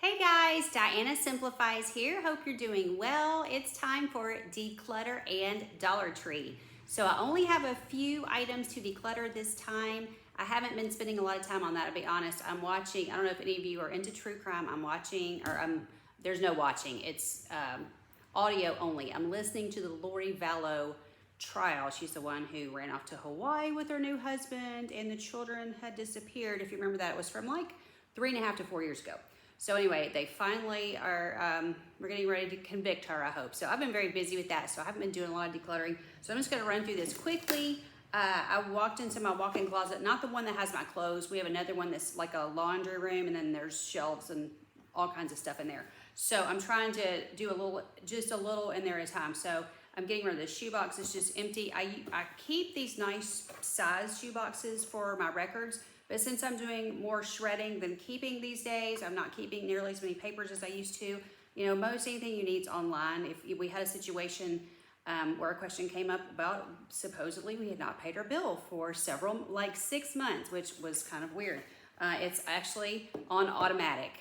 Hey guys, Diana Simplifies here. Hope you're doing well. It's time for Declutter and Dollar Tree. So I only have a few items to declutter this time. I haven't been spending a lot of time on that, to be honest. I'm watching, I don't know if any of you are into true crime. I'm watching, there's no watching. It's audio only. I'm listening to the Lori Vallow trial. She's the one who ran off to Hawaii with her new husband and the children had disappeared. If you remember that, it was from like 3.5 to 4 years ago. So anyway, they finally are, we're getting ready to convict her, I hope. So I've been very busy with that, so I haven't been doing a lot of decluttering. So I'm just gonna run through this quickly. I walked into my walk-in closet, not the one that has my clothes. We have another one that's like a laundry room, and then there's shelves and all kinds of stuff in there. So I'm trying to do just a little in there at a time. So I'm getting rid of the shoebox. It's just empty. I keep these nice size shoe boxes for my records. But since I'm doing more shredding than keeping these days, I'm not keeping nearly as many papers as I used to. You know, most anything you need is online. If we had a situation where a question came up about supposedly we had not paid our bill for like 6 months, which was kind of weird. It's actually on automatic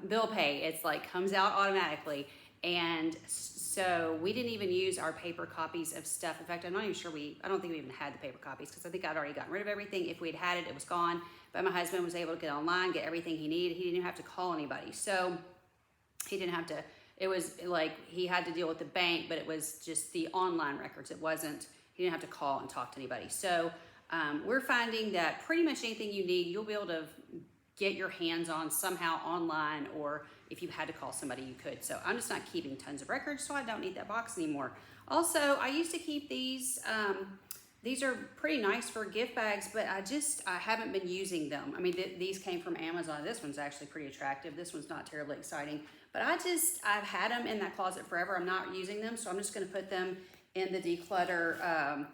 bill pay. It's like comes out automatically. And so we didn't even use our paper copies of stuff. In fact, I'm not even sure I don't think we even had the paper copies because I think I'd already gotten rid of everything. If we'd had it, it was gone. But my husband was able to get online, get everything he needed. He didn't even have to call anybody. So he didn't have to, it was like he had to deal with the bank, but it was just the online records. It wasn't, he didn't have to call and talk to anybody. So we're finding that pretty much anything you need, you'll be able to get your hands on somehow online, or if you had to call somebody, you could. So I'm just not keeping tons of records, so I don't need that box anymore. Also, I used to keep these. These are pretty nice for gift bags, but I haven't been using them. I mean, these came from Amazon. This one's actually pretty attractive. This one's not terribly exciting, but I've had them in that closet forever. I'm not using them, so I'm just gonna put them in the declutter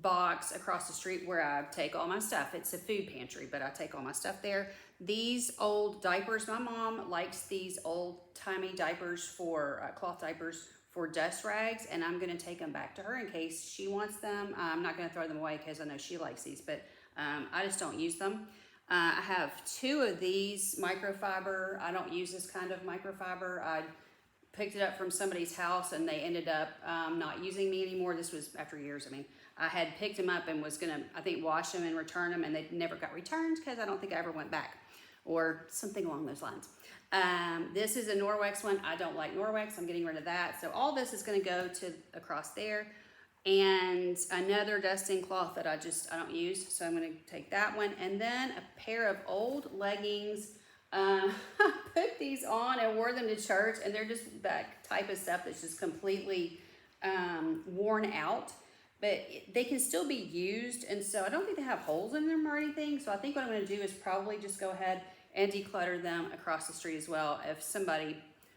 box across the street where I take all my stuff. It's a food pantry, but I take all my stuff there. These old diapers, my mom likes these old-timey diapers for cloth diapers for dust rags, and I'm gonna take them back to her in case she wants them. I'm not gonna throw them away because I know she likes these, but I just don't use them. I have 2 of these microfiber. I don't use this kind of microfiber. I picked it up from somebody's house and they ended up not using me anymore. This was after years. I mean, I had picked them up and was gonna, I think, wash them and return them, and they never got returned because I don't think I ever went back or something along those lines. This is a Norwex one. I don't like Norwex. I'm getting rid of that. So all this is gonna go to across there. And another dusting cloth that I don't use. So I'm gonna take that one. And then a pair of old leggings. I put these on and wore them to church, and they're just that type of stuff that's just completely worn out. But they can still be used, and so I don't think they have holes in them or anything. So I think what I'm gonna do is probably just go ahead and declutter them across the street as well. If somebody,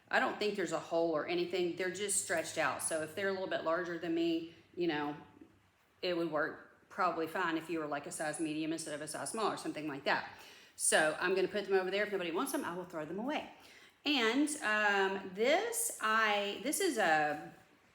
I don't think there's a hole or anything, they're just stretched out. So if they're a little bit larger than me, you know, it would work probably fine if you were like a size medium instead of a size small or something like that. So I'm gonna put them over there. If nobody wants them, I will throw them away. And this is a,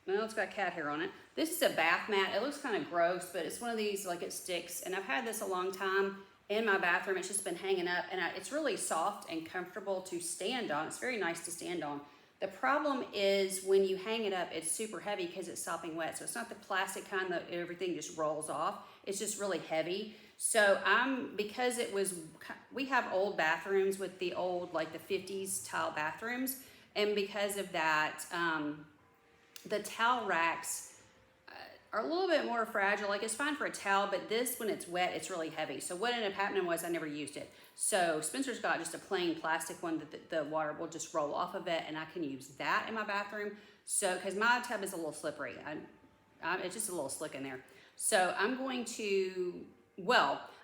well, it's got cat hair on it. This is a bath mat. It looks kind of gross, but it's one of these, like it sticks. And I've had this a long time in my bathroom. It's just been hanging up, and it's really soft and comfortable to stand on. It's very nice to stand on. The problem is when you hang it up, it's super heavy because it's sopping wet. So it's not the plastic kind that everything just rolls off. It's just really heavy. So because we have old bathrooms with the old, like the 50s tile bathrooms. And because of that, the towel racks are a little bit more fragile. Like it's fine for a towel, but this, when it's wet, it's really heavy. So what ended up happening was I never used it. So Spencer's got just a plain plastic one that the water will just roll off of it, and I can use that in my bathroom. So, because my tub is a little slippery. It's just a little slick in there. So I'm going to,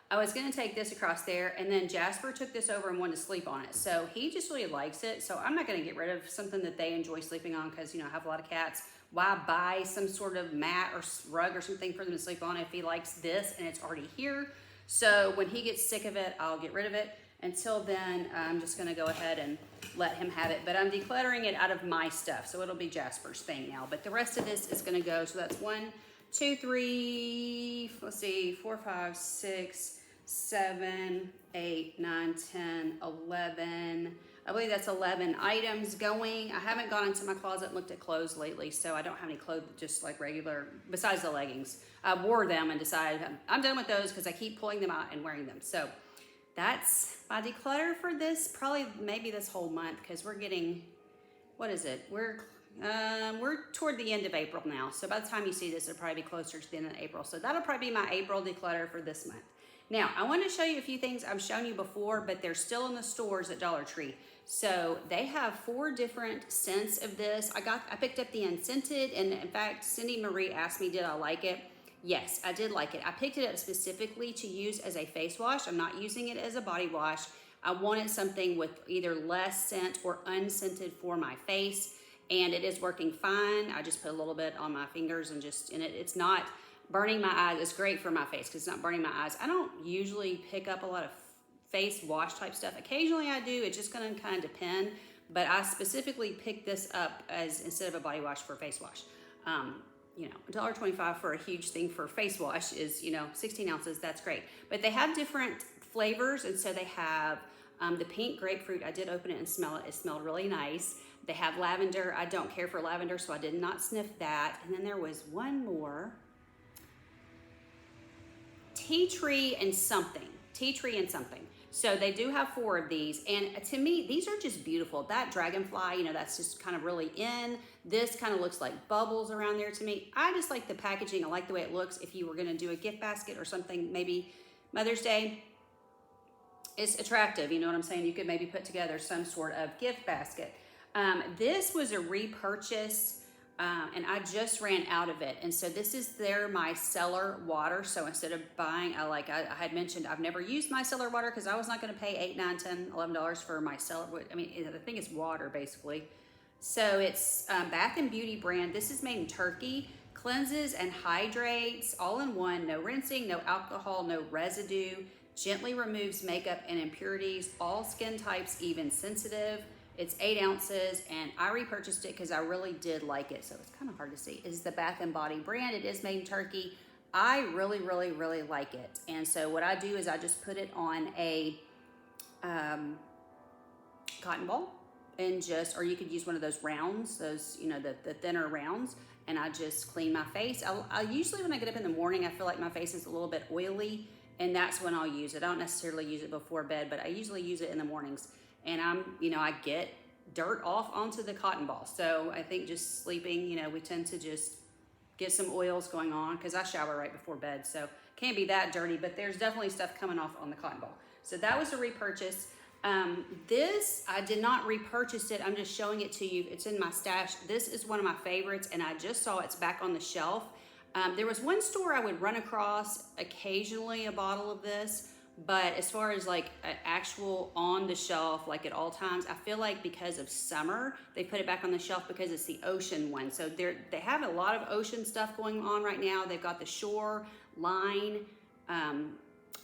I was gonna take this across there, and then Jasper took this over and wanted to sleep on it. So he just really likes it. So I'm not gonna get rid of something that they enjoy sleeping on because, you know, I have a lot of cats. Why buy some sort of mat or rug or something for them to sleep on if he likes this and it's already here? So when he gets sick of it, I'll get rid of it. Until then, I'm just gonna go ahead and let him have it. But I'm decluttering it out of my stuff, so it'll be Jasper's thing now. But the rest of this is gonna go, so that's 1, 2, 3, let's see, 4, 5, 6, 7, 8, 9, 10, 11. I believe that's 11 items going. I haven't gone into my closet and looked at clothes lately, so I don't have any clothes just like regular, besides the leggings. I wore them and decided I'm done with those because I keep pulling them out and wearing them. So that's my declutter for this, probably maybe this whole month, because we're getting, what is it? We're toward the end of April now. So by the time you see this, it'll probably be closer to the end of April. So that'll probably be my April declutter for this month. Now, I want to show you a few things I've shown you before, but they're still in the stores at Dollar Tree. So they have 4 different scents of this. I picked up the unscented, and in fact, Cindy Marie asked me, did I like it? Yes, I did like it. I picked it up specifically to use as a face wash. I'm not using it as a body wash. I wanted something with either less scent or unscented for my face, and it is working fine. I just put a little bit on my fingers and just in it. It's not burning my eyes. It's great for my face because it's not burning my eyes. I don't usually pick up a lot of face wash type stuff. Occasionally I do. It's just going to kind of depend, but I specifically picked this up as instead of a body wash for face wash. You know, $1.25 for a huge thing for face wash is, you know, 16 ounces. That's great. But they have different flavors, and so they have the pink grapefruit. I did open it and smell it. It smelled really nice. They have lavender. I don't care for lavender, so I did not sniff that. And then there was one more. Tea tree and something. Tea tree and something. So they do have 4 of these, and to me, these are just beautiful. That dragonfly, you know, that's just kind of really in. This kind of looks like bubbles around there to me. I just like the packaging. I like the way it looks. If you were going to do a gift basket or something, maybe Mother's Day, it's attractive. You know what I'm saying? You could maybe put together some sort of gift basket. This was a repurchase. And I just ran out of it. And so this is their micellar water. So instead of buying, I had mentioned, I've never used micellar water because I was not going to pay $8, $9, $10, $11 for micellar. I mean, I think it's water basically. So it's Bath and Beauty brand. This is made in Turkey. Cleanses and hydrates all in one. No rinsing, no alcohol, no residue. Gently removes makeup and impurities. All skin types, even sensitive. It's 8 ounces, and I repurchased it because I really did like it. So it's kind of hard to see. It's the Bath and Body brand. It is made in Turkey. I really, really, really like it. And so what I do is I just put it on a cotton ball, and or you could use one of those rounds, those, you know, the thinner rounds, and I just clean my face. I usually, when I get up in the morning, I feel like my face is a little bit oily, and that's when I'll use it. I don't necessarily use it before bed, but I usually use it in the mornings. And I get dirt off onto the cotton ball. So I think just sleeping, you know, we tend to just get some oils going on because I shower right before bed. So can't be that dirty, but there's definitely stuff coming off on the cotton ball. So that was a repurchase. This, I did not repurchase it. I'm just showing it to you. It's in my stash. This is one of my favorites, and I just saw it's back on the shelf. There was one store I would run across occasionally a bottle of this. But as far as like an actual on the shelf, like at all times, I feel like because of summer, they put it back on the shelf because it's the ocean one. So they have a lot of ocean stuff going on right now. They've got the shore line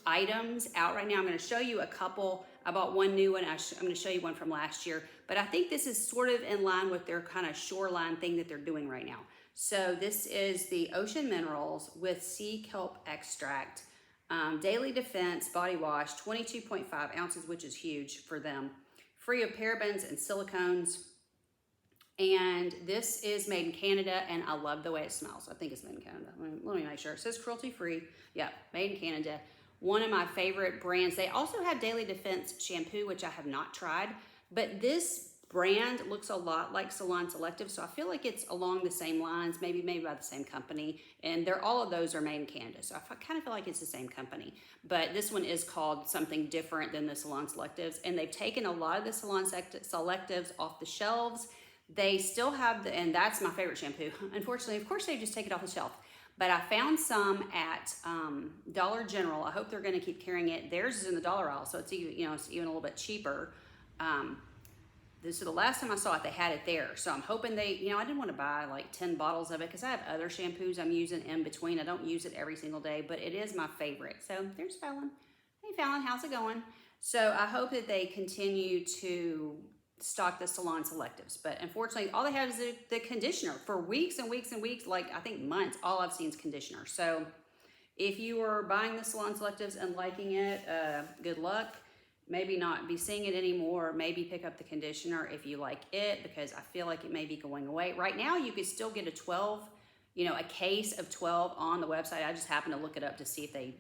items out right now. I'm going to show you a couple. I bought one new one. I'm going to show you one from last year. But I think this is sort of in line with their kind of shoreline thing that they're doing right now. So this is the Ocean Minerals with sea kelp extract. Daily Defense body wash, 22.5 ounces, which is huge for them. Free of parabens and silicones. And this is made in Canada, and I love the way it smells. I think it's made in Canada. Let me make sure. It says cruelty free. Yeah, made in Canada. One of my favorite brands. They also have Daily Defense shampoo, which I have not tried. But this brand looks a lot like Salon Selective, so I feel like it's along the same lines, maybe by the same company, and all of those are made in Canada, so I kind of feel like it's the same company. But this one is called something different than the Salon Selectives, and they've taken a lot of the Salon Selectives off the shelves. They still have and that's my favorite shampoo. Unfortunately, of course, they just take it off the shelf. But I found some at Dollar General. I hope they're going to keep carrying it. Theirs is in the dollar aisle, so it's even, it's even a little bit cheaper. So the last time I saw it, they had it there. So I'm hoping I didn't want to buy like 10 bottles of it because I have other shampoos I'm using in between. I don't use it every single day, but it is my favorite. So there's Fallon. Hey, Fallon, how's it going? So I hope that they continue to stock the Salon Selectives. But unfortunately, all they have is the conditioner for weeks and weeks and weeks, like I think months. All I've seen is conditioner. So If you are buying the Salon Selectives and liking it, good luck. Maybe not be seeing it anymore. Maybe pick up the conditioner if you like it, because I feel like it may be going away. Right now, you could still get a 12, a case of 12 on the website. I just happened to look it up to see if they,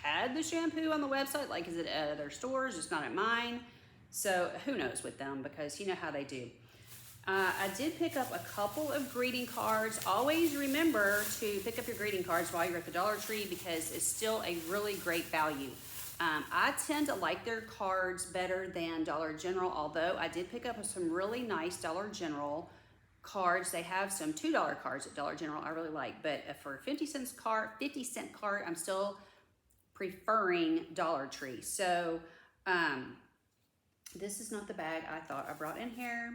had the shampoo on the website. Like, is it at other stores? It's not at mine. So who knows with them, because you know how they do. I did pick up a couple of greeting cards. Always remember to pick up your greeting cards while you're at the Dollar Tree, because it's still a really great value. I tend to like their cards better than Dollar General, although I did pick up some really nice Dollar General cards. They have some $2 cards at Dollar General I really like, but for a 50-cent card, I'm still preferring Dollar Tree. So this is not the bag I thought I brought in here.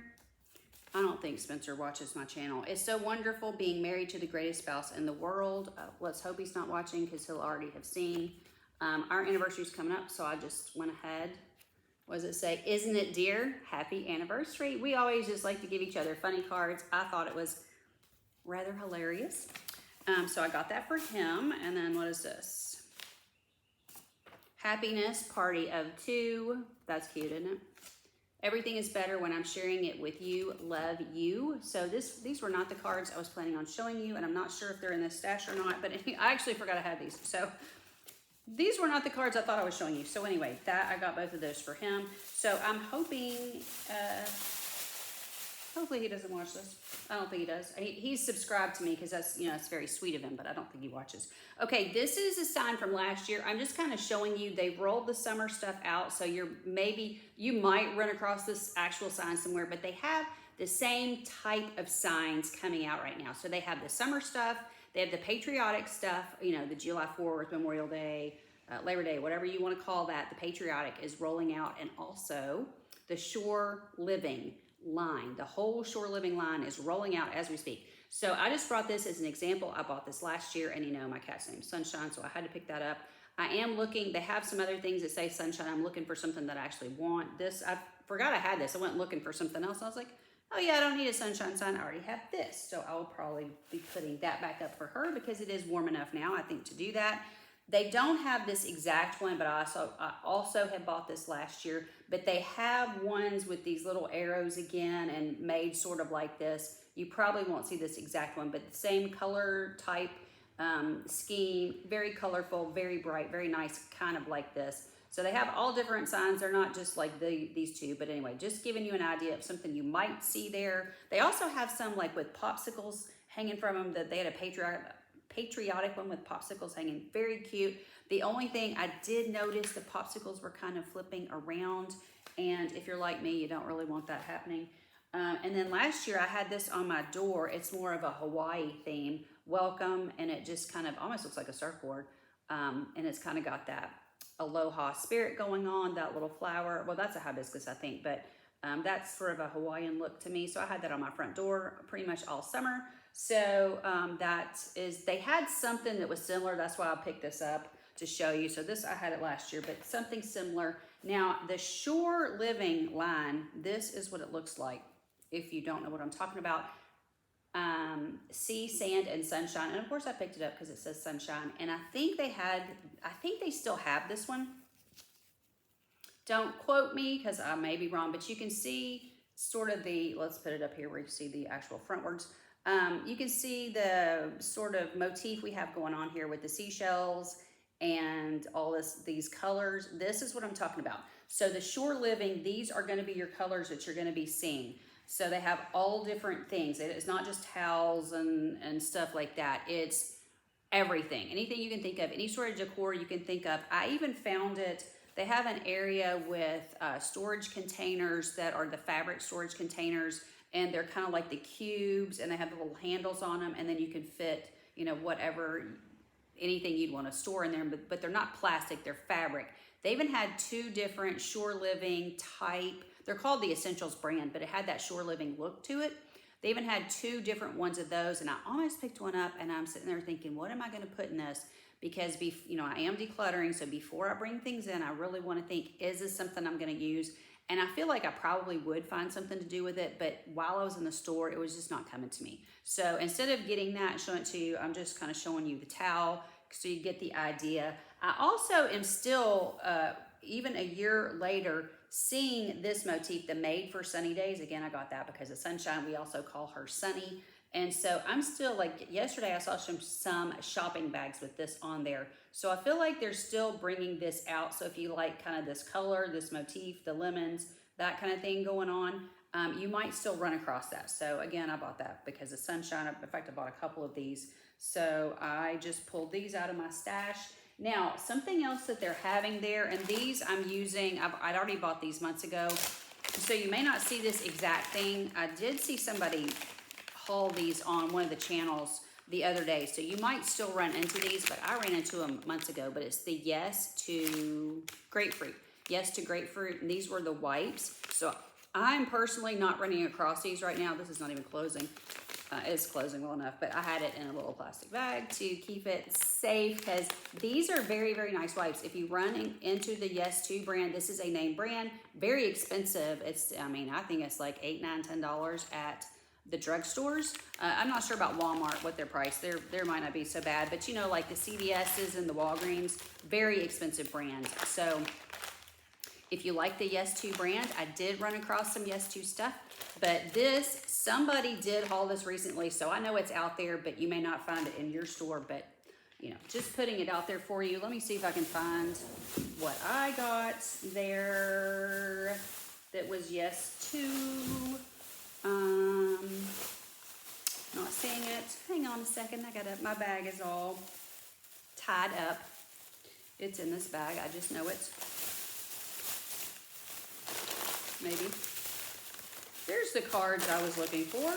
I don't think Spencer watches my channel. It's so wonderful being married to the greatest spouse in the world. Let's hope he's not watching, because he'll already have seen. Our anniversary's coming up, so I just went ahead. What does it say? Isn't it, dear? Happy anniversary. We always just like to give each other funny cards. I thought it was rather hilarious. So I got that for him. And then what is this? Happiness, party of 2. That's cute, isn't it? Everything is better when I'm sharing it with you. Love you. So these were not the cards I was planning on showing you, and I'm not sure if they're in this stash or not, but I actually forgot I had these. So these were not the cards I thought I was showing you. So anyway, I got both of those for him. So I'm hoping, hopefully he doesn't watch this. I don't think he does. He's subscribed to me, because that's, it's very sweet of him, but I don't think he watches. Okay, this is a sign from last year. I'm just kind of showing you, they've rolled the summer stuff out, so you might run across this actual sign somewhere, but they have the same type of signs coming out right now. So they have the summer stuff, they have the patriotic stuff, the July 4th, Memorial Day, Labor Day, whatever you want to call that, the patriotic is rolling out, and also the Shore Living line. The whole Shore Living line is rolling out as we speak. So I just brought this as an example. I bought this last year, and my cat's name's Sunshine, so I had to pick that up. I am looking, they have some other things that say Sunshine. I'm looking for something that I actually want. I forgot I had this. I went looking for something else. I was like, oh yeah, I don't need a sunshine sign. I already have this. So I will probably be putting that back up for her, because it is warm enough now, I think, to do that. They don't have this exact one, but I also had bought this last year, but they have ones with these little arrows again and made sort of like this. You probably won't see this exact one, but the same color type scheme, very colorful, very bright, very nice, kind of like this. So they have all different signs. They're not just like these two, but anyway, just giving you an idea of something you might see there. They also have some like with popsicles hanging from them. That they had a patriotic one with popsicles hanging, very cute. The only thing I did notice, the popsicles were kind of flipping around, and if you're like me, you don't really want that happening. And then last year I had this on my door. It's more of a Hawaii theme, welcome, and it just kind of almost looks like a surfboard, and it's kind of got that aloha spirit going on, that little flower. Well, that's a hibiscus, I think, but that's sort of a Hawaiian look to me. So I had that on my front door pretty much all summer. So they had something that was similar. That's why I picked this up to show you. So I had it last year, but something similar. Now, the Shore Living line, this is what it looks like. If you don't know what I'm talking about, sea, sand, and sunshine. And of course I picked it up because it says sunshine. And I think they still have this one. Don't quote me, because I may be wrong, but you can see sort of let's put it up here where you see the actual frontwards. You can see the sort of motif we have going on here with the seashells and all these colors. This is what I'm talking about. So the Shore Living, these are going to be your colors that you're going to be seeing. So they have all different things. It's not just towels and stuff like that. It's everything. Anything you can think of, any sort of decor you can think of. I even found it. They have an area with storage containers that are the fabric storage containers, and they're kind of like the cubes, and they have the little handles on them, and then you can fit, anything you'd want to store in there, but they're not plastic, they're fabric. They even had 2 different Shore Living type, they're called the Essentials brand, but it had that Shore Living look to it. They even had 2 different ones of those, and I almost picked one up, and I'm sitting there thinking, what am I going to put in this? Because I am decluttering, so before I bring things in, I really want to think, is this something I'm going to use? And I feel like I probably would find something to do with it, but while I was in the store, it was just not coming to me. So instead of getting that and showing it to you, I'm just kind of showing you the towel, so you get the idea. I also am still, even a year later, seeing this motif, the Made for Sunny Days. Again, I got that because of Sunshine. We also call her Sunny. And so I'm still, like yesterday I saw some shopping bags with this on there. So I feel like they're still bringing this out. So if you like kind of this color, this motif, the lemons, that kind of thing going on, you might still run across that. So again, I bought that because of Sunshine. In fact, I bought a couple of these. So I just pulled these out of my stash. Now, something else that they're having there, and these I'm using, I'd already bought these months ago. So you may not see this exact thing. I did see somebody haul these on one of the channels the other day. So you might still run into these, but I ran into them months ago. But it's the Yes to Grapefruit. Yes to Grapefruit, and these were the wipes. So I'm personally not running across these right now. This is not even closing. It's closing well enough, but I had it in a little plastic bag to keep it safe because these are very, very nice wipes. If you run into the Yes To brand, this is a name brand, very expensive. It's, I mean, I think it's like $8, $9, $10 at the drugstores. I'm not sure about Walmart, what their price. There might not be so bad, but you know, like the CVS's and the Walgreens, very expensive brands. So if you like the Yes To brand, I did run across some Yes To stuff, but this, somebody did haul this recently, so I know it's out there, but you may not find it in your store, but you know, just putting it out there for you. Let me see if I can find what I got there that was Yes To. Not seeing it. Hang on a second. My bag is all tied up. It's in this bag. I just know it. Maybe. There's the cards I was looking for.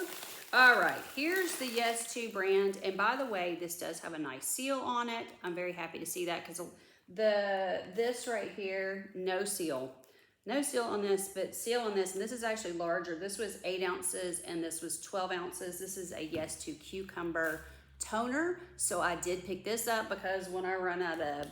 All right, here's the Yes To brand. And by the way, this does have a nice seal on it. I'm very happy to see that because this right here, no seal. No seal on this, but seal on this. And this is actually larger. This was 8 ounces and this was 12 ounces. This is a Yes To Cucumber toner. So I did pick this up because when I run out of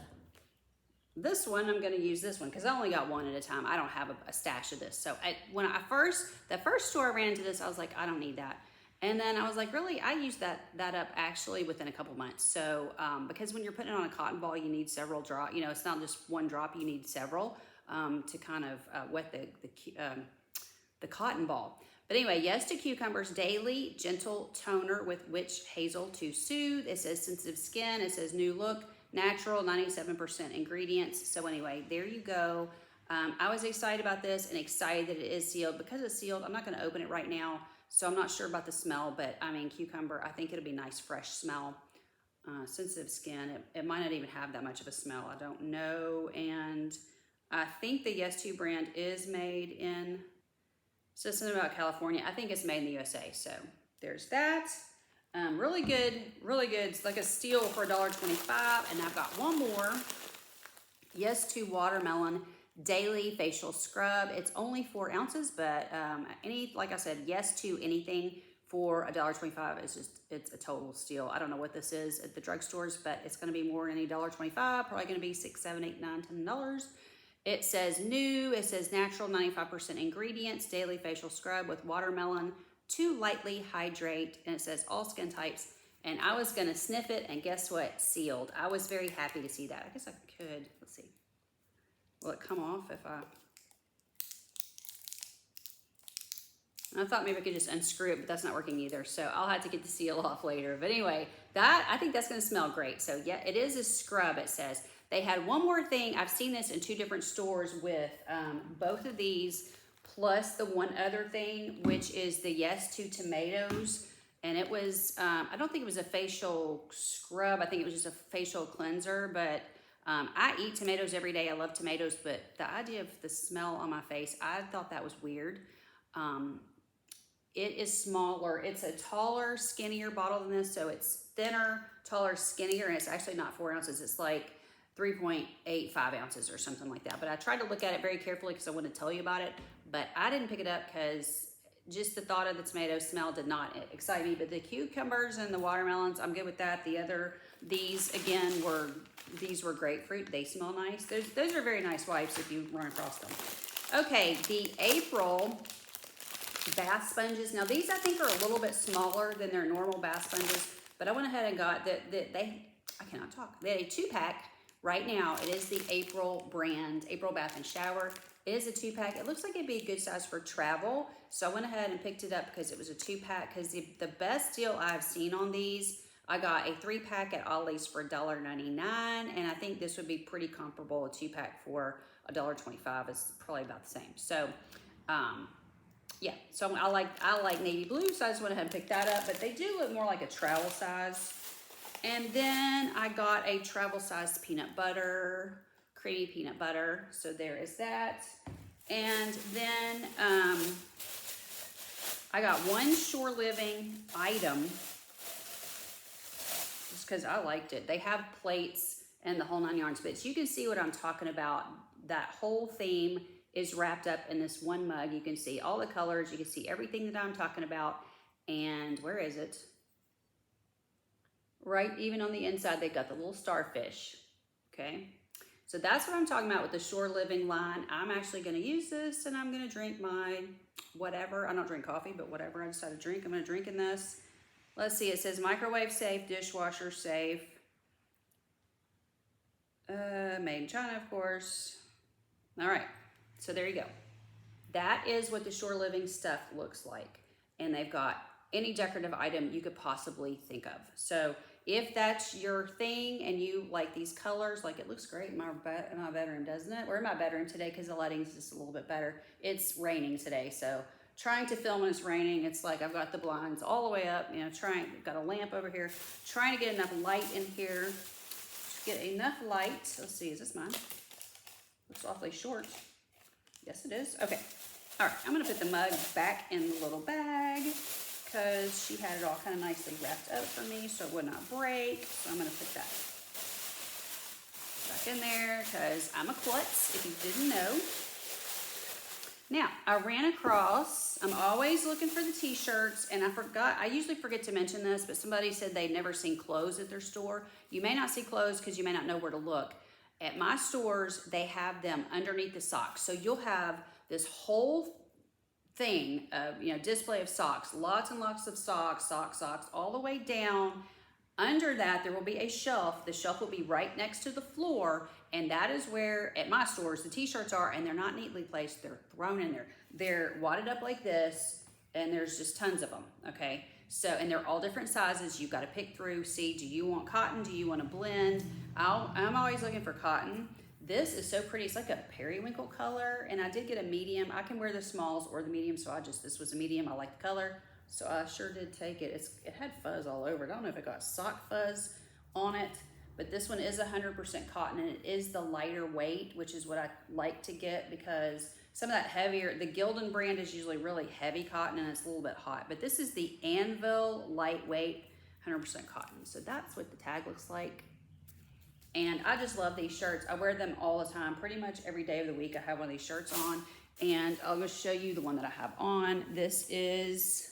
this one, I'm gonna use this one because I only got one at a time. I don't have a stash of this. So the first store I ran into this, I was like, I don't need that. And then I was like, really? I used that up actually within a couple months. So because when you're putting it on a cotton ball, you need several drops. You know, it's not just one drop, you need several to kind of wet the cotton ball. But anyway, Yes To Cucumber's Daily Gentle Toner with Witch Hazel to Soothe. It says sensitive skin. It says new look. Natural, 97% ingredients. So anyway, there you go. I was excited about this and excited that it is sealed. Because it's sealed, I'm not going to open it right now, so I'm not sure about the smell, but I mean, cucumber, I think it'll be nice, fresh smell. Sensitive skin, it might not even have that much of a smell. I don't know. And I think the Yes To brand is made in, so something about California. I think it's made in the USA. So there's that. Really good, really good. It's like a steal for $1.25. And I've got one more. Yes To Watermelon Daily Facial Scrub. It's only 4 ounces, but like I said, Yes To anything for $1.25 is just, it's a total steal. I don't know what this is at the drugstores, but it's going to be more than $1.25. Probably going to be $6, $7, $8, $9, $10. It says new. It says natural, 95% ingredients. Daily Facial Scrub with watermelon to lightly hydrate, and it says all skin types. And I was gonna sniff it, and guess what? Sealed. I was very happy to see that. I guess I could, let's see. Will it come off if I thought maybe I could just unscrew it, but that's not working either. So I'll have to get the seal off later. But anyway, I think that's gonna smell great. So yeah, it is a scrub, it says. They had one more thing. I've seen this in 2 different stores with both of these, plus the one other thing, which is the Yes To Tomatoes. And it was, I don't think it was a facial scrub. I think it was just a facial cleanser. But I eat tomatoes every day. I love tomatoes. But the idea of the smell on my face, I thought that was weird. It is smaller. It's a taller, skinnier bottle than this. So it's thinner, taller, skinnier. And it's actually not 4 ounces. It's like 3.85 ounces or something like that. But I tried to look at it very carefully because I wanted to tell you about it. But I didn't pick it up because just the thought of the tomato smell did not excite me. But the cucumbers and the watermelons, I'm good with that. These again these were grapefruit. They smell nice. Those are very nice wipes if you run across them. Okay, the April bath sponges. Now these I think are a little bit smaller than their normal bath sponges, but I went ahead and got that. I cannot talk. They had a 2-pack. Right now, it is the April brand, April Bath and Shower. It is a 2-pack. It looks like it'd be a good size for travel. So I went ahead and picked it up because it was a 2-pack. Because the best deal I've seen on these, I got a 3-pack at Ollie's for $1.99. And I think this would be pretty comparable. A 2-pack for $1.25 is probably about the same. So, yeah. So I like navy blue. So I just went ahead and picked that up. But they do look more like a travel size. And then I got a travel sized peanut butter, creamy peanut butter. So there is that. And then I got one Shore Living item just because I liked it. They have plates and the whole 9 yards, but you can see what I'm talking about. That whole theme is wrapped up in this one mug. You can see all the colors. You can see everything that I'm talking about. And where is it? Right, even on the inside, they got the little starfish, okay? So that's what I'm talking about with the Shore Living line. I'm actually gonna use this and I'm gonna drink my whatever. I don't drink coffee, but whatever I decide to drink, I'm gonna drink in this. Let's see, it says microwave safe, dishwasher safe. Made in China, of course. All right, so there you go. That is what the Shore Living stuff looks like. And they've got any decorative item you could possibly think of. So if that's your thing and you like these colors, like it looks great in my bedroom, doesn't it? We're in my bedroom today because the lighting's just a little bit better. It's raining today, so trying to film when it's raining, it's like I've got the blinds all the way up, you know, got a lamp over here, trying to get enough light in here. Get enough light. Let's see, is this mine? Looks awfully short. Yes, it is. Okay. All right, I'm gonna put the mug back in the little bag because she had it all kind of nicely wrapped up for me so it would not break. So I'm gonna put that back in there because I'm a klutz, if you didn't know. Now, I ran across, I'm always looking for the t-shirts, and I usually forget to mention this, but somebody said they'd never seen clothes at their store. You may not see clothes because you may not know where to look. At my stores, they have them underneath the socks. So you'll have this whole thing of, display of socks, lots and lots of socks, all the way down. Under that, there will be a shelf. The shelf will be right next to the floor, and that is where, at my stores, the t-shirts are, and they're not neatly placed. They're thrown in there. They're wadded up like this, and there's just tons of them, okay? So, and they're all different sizes. You've got to pick through, see, do you want cotton? Do you want a blend? I'm always looking for cotton. This is so pretty. It's like a periwinkle color, and I did get a medium. I can wear the smalls or the medium, so this was a medium. I like the color. So I sure did take it. It had fuzz all over it. I don't know if it got sock fuzz on it, but this one is 100% cotton, and it is the lighter weight, which is what I like to get because some of that heavier, the Gildan brand is usually really heavy cotton and it's a little bit hot, but this is the Anvil lightweight 100% cotton. So that's what the tag looks like. And I just love these shirts. I wear them all the time. Pretty much every day of the week I have one of these shirts on, and I'll just show you the one that I have on. This is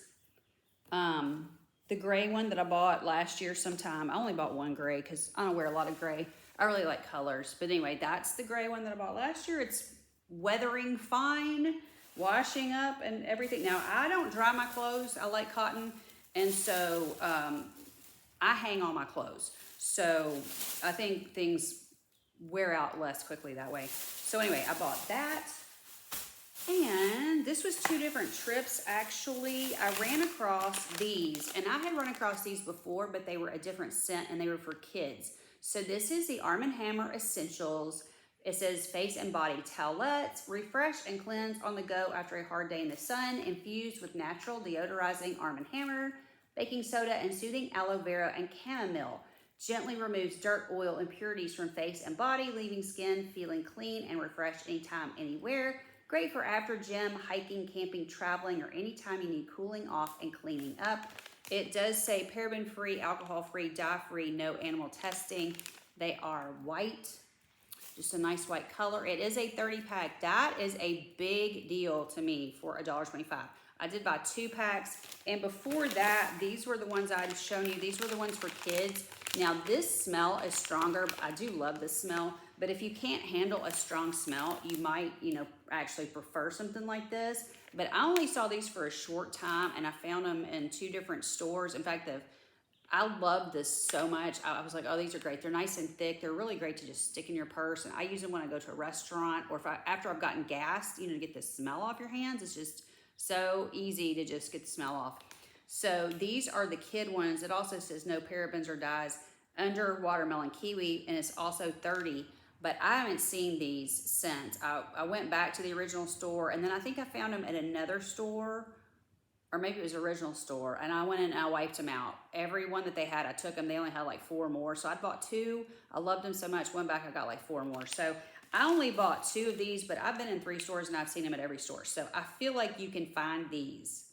the gray one that I bought last year sometime. I only bought one gray because I don't wear a lot of gray. I really like colors. But anyway, that's the gray one that I bought last year. It's weathering fine, washing up and everything. Now, I don't dry my clothes. I like cotton. And so I hang all my clothes. So I think things wear out less quickly that way. So anyway, I bought that. And this was 2 different trips, actually. I ran across these, and I had run across these before, but they were a different scent, and they were for kids. So this is the Arm & Hammer Essentials. It says face and body towelettes, refresh and cleanse on the go after a hard day in the sun, infused with natural deodorizing Arm & Hammer, baking soda, and soothing aloe vera and chamomile. Gently removes dirt, oil, impurities from face and body, leaving skin feeling clean and refreshed anytime, anywhere. Great for after gym, hiking, camping, traveling, or anytime you need cooling off and cleaning up. It does say paraben-free, alcohol-free, dye-free, no animal testing. They are white, just a nice white color. It is a 30-pack. That is a big deal to me for $1.25. I did buy 2 packs, and before that, these were the ones I had shown you. These were the ones for kids. Now, this smell is stronger. I do love this smell, but if you can't handle a strong smell, you might, actually prefer something like this. But I only saw these for a short time, and I found them in 2 different stores. In fact, I love this so much. I was like, oh, these are great. They're nice and thick. They're really great to just stick in your purse. And I use them when I go to a restaurant or after I've gotten gas, you know, to get the smell off your hands. It's just so easy to just get the smell off. So these are the kid ones. It also says no parabens or dyes under watermelon kiwi, and it's also 30. But I haven't seen these since. I went back to the original store, and then I think I found them at another store, or maybe it was original store, and I went in and I wiped them out. Every one that they had, I took them. They only had like 4 more. So I bought 2. I loved them so much. Went back, I got like 4 more. So I only bought 2 of these, but I've been in 3 stores and I've seen them at every store. So I feel like you can find these.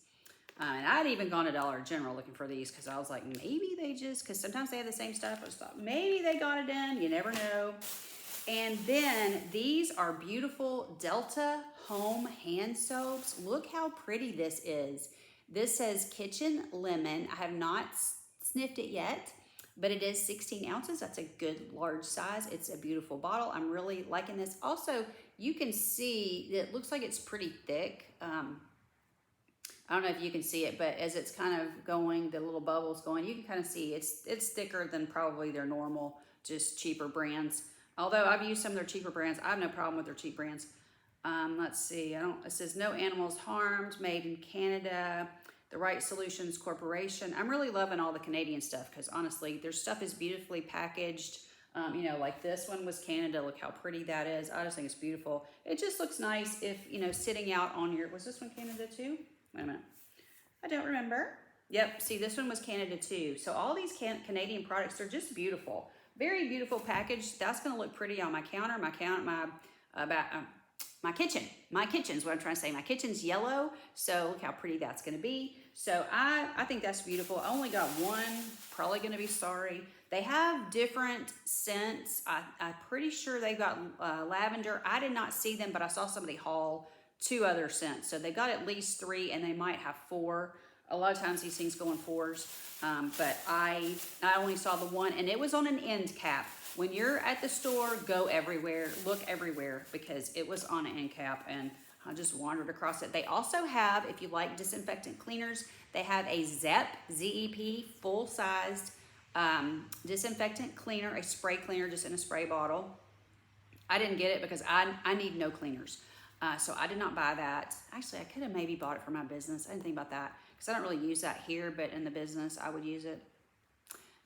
And I'd even gone to Dollar General looking for these because I was like, maybe they just, because sometimes they have the same stuff. I just thought, maybe they got it in. You never know. And then these are beautiful Delta Home hand soaps. Look how pretty this is. This says Kitchen Lemon. I have not sniffed it yet, but it is 16 ounces. That's a good large size. It's a beautiful bottle. I'm really liking this. Also, you can see it looks like it's pretty thick. I don't know if you can see it, but as it's kind of going, the little bubbles going, you can kind of see it's thicker than probably their normal, just cheaper brands. Although I've used some of their cheaper brands. I have no problem with their cheap brands. Let's see, it says no animals harmed, made in Canada, the Right Solutions Corporation. I'm really loving all the Canadian stuff because honestly, their stuff is beautifully packaged. You know, like this one was Canada. Look how pretty that is. I just think it's beautiful. It just looks nice if, you know, sitting out on your, was this one Canada too? Wait a minute. I don't remember. Yep, see, this one was Canada too. So all these Canadian products are just beautiful. Very beautiful package. That's going to look pretty on my counter. My kitchen. My kitchen's what I'm trying to say. My kitchen's yellow, so look how pretty that's going to be. So I think that's beautiful. I only got one. Probably going to be sorry. They have different scents. I'm pretty sure they got lavender. I did not see them, but I saw somebody haul 2 other scents. So they got at least 3, and they might have 4. A lot of times these things go in 4s, but I only saw the one, and it was on an end cap. When you're at the store, go everywhere, look everywhere, because it was on an end cap, and I just wandered across it. They also have, if you like disinfectant cleaners, they have a ZEP, Z-E-P, full-sized disinfectant cleaner, a spray cleaner just in a spray bottle. I didn't get it because I need no cleaners. So I did not buy that. Actually, I could have maybe bought it for my business. I didn't think about that because I don't really use that here, but in the business, I would use it.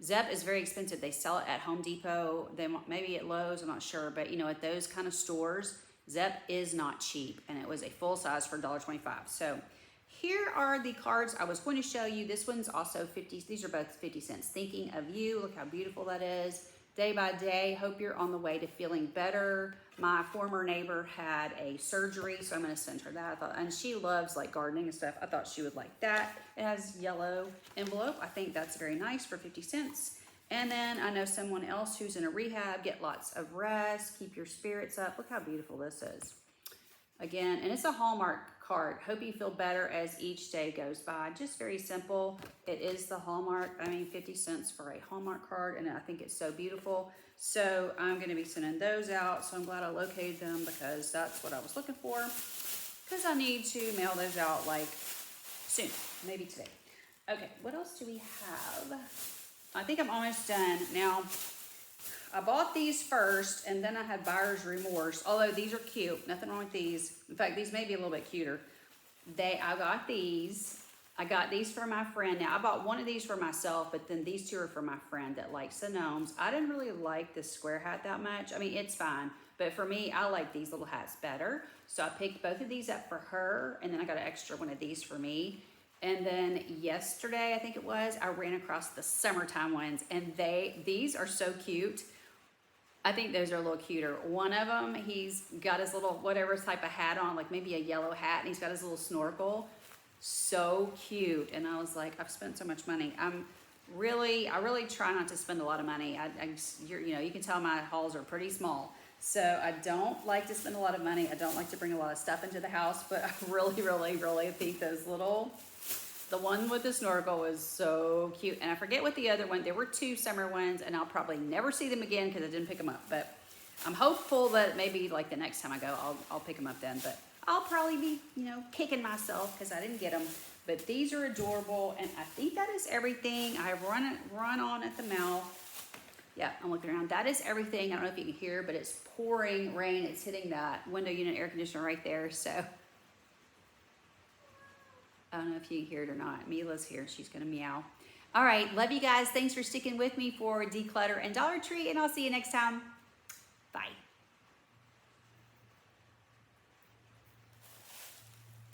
ZEP is very expensive. They sell it at Home Depot. They maybe at Lowe's, I'm not sure, but you know, at those kind of stores, ZEP is not cheap, and it was a full size for $1.25. So here are the cards I was going to show you. This one's also 50. These are both 50 cents. Thinking of you. Look how beautiful that is. Day by day. Hope you're on the way to feeling better. My former neighbor had a surgery, so I'm going to send her that. And she loves like gardening and stuff. I thought she would like that. It has yellow envelope. I think that's very nice for 50 cents. And then I know someone else who's in a rehab. Get lots of rest. Keep your spirits up. Look how beautiful this is. Again, and it's a Hallmark card. Hope you feel better as each day goes by. Just very simple. It is the Hallmark. I mean, 50 cents for a Hallmark card, and I think it's so beautiful. So I'm going to be sending those out. So I'm glad I located them because that's what I was looking for. Because I need to mail those out like soon, maybe today. Okay, what else do we have? I think I'm almost done. Now, I bought these first, and then I had buyer's remorse. Although these are cute, nothing wrong with these. In fact, these may be a little bit cuter. I got these. I got these for my friend. Now, I bought one of these for myself, but then these 2 are for my friend that likes the gnomes. I didn't really like this square hat that much. I mean, it's fine. But for me, I like these little hats better. So I picked both of these up for her, and then I got an extra one of these for me. And then yesterday, I think it was, I ran across the summertime ones, and these are so cute. I think those are a little cuter. One of them, he's got his little whatever type of hat on, like maybe a yellow hat, and he's got his little snorkel. So cute. And I was like, I've spent so much money. I really try not to spend a lot of money. You can tell my hauls are pretty small. So I don't like to spend a lot of money. I don't like to bring a lot of stuff into the house, but I really think the one with the snorkel was so cute. And I forget what the other one, there were 2 summer ones, and I'll probably never see them again because I didn't pick them up. But I'm hopeful that maybe like the next time I go, I'll pick them up then. But I'll probably be, kicking myself because I didn't get them. But these are adorable, and I think that is everything. I have run on at the mouth. Yeah, I'm looking around. That is everything. I don't know if you can hear, but it's pouring rain. It's hitting that window unit air conditioner right there. So I don't know if you can hear it or not. Mila's here. She's going to meow. All right. Love you guys. Thanks for sticking with me for Declutter and Dollar Tree, and I'll see you next time.